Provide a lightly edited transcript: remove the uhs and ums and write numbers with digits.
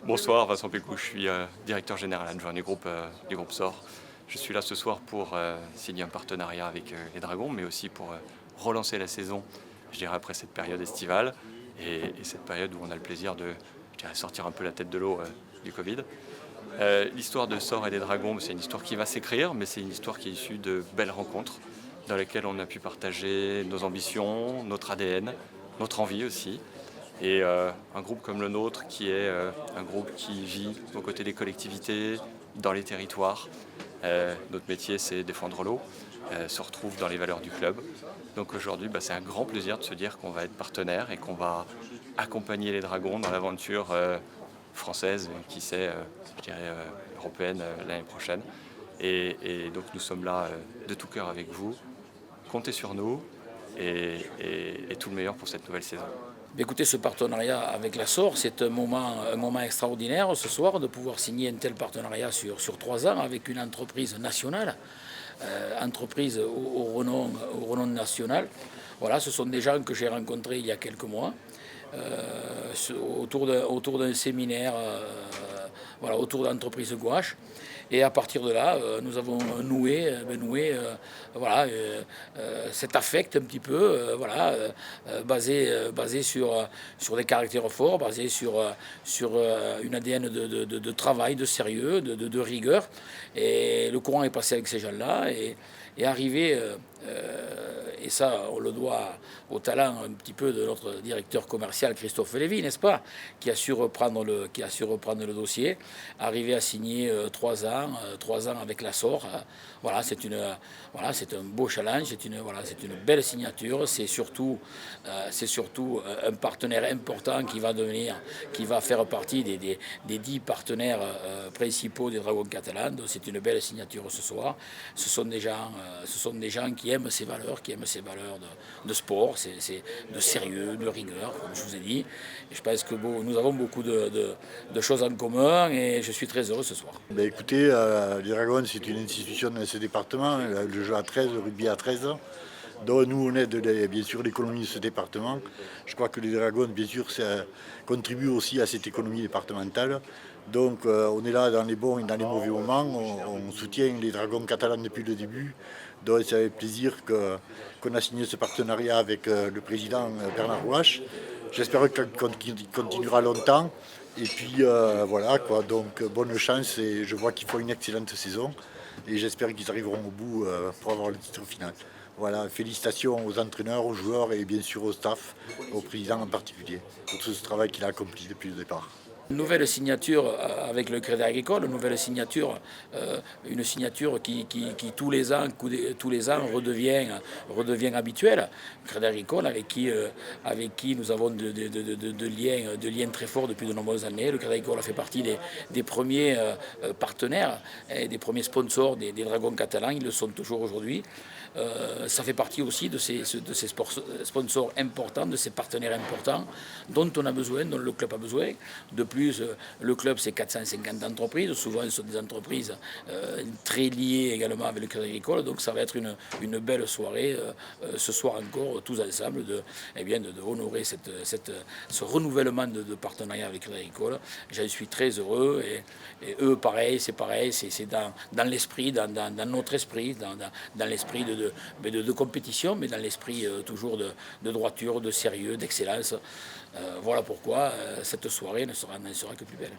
Bonsoir, Vincent Pécou, je suis directeur général adjoint du groupe SOR. Je suis là ce soir pour signer un partenariat avec les Dragons, mais aussi pour relancer la saison, je dirais, après cette période estivale et cette période où on a le plaisir de, je dirais, sortir un peu la tête de l'eau du Covid. L'histoire de SOR et des Dragons, c'est une histoire qui va s'écrire, mais c'est une histoire qui est issue de belles rencontres dans lesquelles on a pu partager nos ambitions, notre ADN, notre envie aussi. Et un groupe comme le nôtre, qui est un groupe qui vit aux côtés des collectivités, dans les territoires. Notre métier, c'est défendre l'eau, se retrouve dans les valeurs du club. Donc aujourd'hui, c'est un grand plaisir de se dire qu'on va être partenaire et qu'on va accompagner les Dragons dans l'aventure française, qui sait, je dirais, européenne l'année prochaine. Donc nous sommes là de tout cœur avec vous. Comptez sur nous et tout le meilleur pour cette nouvelle saison. Écoutez, ce partenariat avec la SOR, c'est un moment extraordinaire ce soir de pouvoir signer un tel partenariat sur 3 ans avec une entreprise nationale, entreprise au renom national. Voilà, ce sont des gens que j'ai rencontrés il y a quelques mois autour d'un séminaire, voilà, autour de l'entreprise Gouache. Et à partir de là, nous avons noué voilà, cet affect un petit peu, voilà, basé sur des caractères forts, basé sur une ADN de travail, de sérieux, de rigueur. Et le courant est passé avec ces gens-là et arrivé, et ça on le doit au talent un petit peu de notre directeur commercial Christophe Lévy, n'est-ce pas, qui a su reprendre le dossier, arriver à signer 3 ans avec la SOR. Voilà, c'est un beau challenge, c'est une belle signature, c'est surtout un partenaire important qui va faire partie des 10 partenaires principaux des Dragons catalans. Donc c'est une belle signature ce soir. Ce sont des gens qui aiment ces valeurs, de sport, de sérieux, de rigueur, comme je vous ai dit. Et je pense que nous avons beaucoup de choses en commun et je suis très heureux ce soir. Écoutez, les Dragons, c'est une institution dans ce département, le jeu à 13, le rugby à 13. Donc nous, on aide bien sûr l'économie de ce département. Je crois que les Dragons, bien sûr, ça contribue aussi à cette économie départementale. Donc on est là dans les bons et dans les mauvais moments. On soutient les Dragons catalans depuis le début. Donc c'est avec plaisir qu'on a signé ce partenariat avec le président Bernard Rouache. J'espère qu'il continuera longtemps. Et puis voilà quoi, donc bonne chance et je vois qu'ils font une excellente saison et j'espère qu'ils arriveront au bout pour avoir le titre final. Voilà, félicitations aux entraîneurs, aux joueurs et bien sûr au staff, au président en particulier, pour tout ce travail qu'il a accompli depuis le départ. Une nouvelle signature avec le Crédit Agricole, une signature qui tous les ans redevient habituelle. Le Crédit Agricole avec qui nous avons de liens très forts depuis de nombreuses années. Le Crédit Agricole a fait partie des premiers partenaires et des premiers sponsors des Dragons catalans. Ils le sont toujours aujourd'hui. Ça fait partie aussi de ces sponsors importants, de ces partenaires importants dont on a besoin, dont le club a besoin. De plus, le club, c'est 450 entreprises. Souvent, ce sont des entreprises très liées également avec le Crédit Agricole. Donc, ça va être une belle soirée ce soir encore, tous ensemble, de honorer ce renouvellement de partenariat avec le Crédit Agricole. J'en suis très heureux et eux, pareil, c'est dans l'esprit, dans notre esprit, dans l'esprit de compétition, mais dans l'esprit toujours de droiture, de sérieux, d'excellence. Voilà pourquoi cette soirée ne sera que plus belle.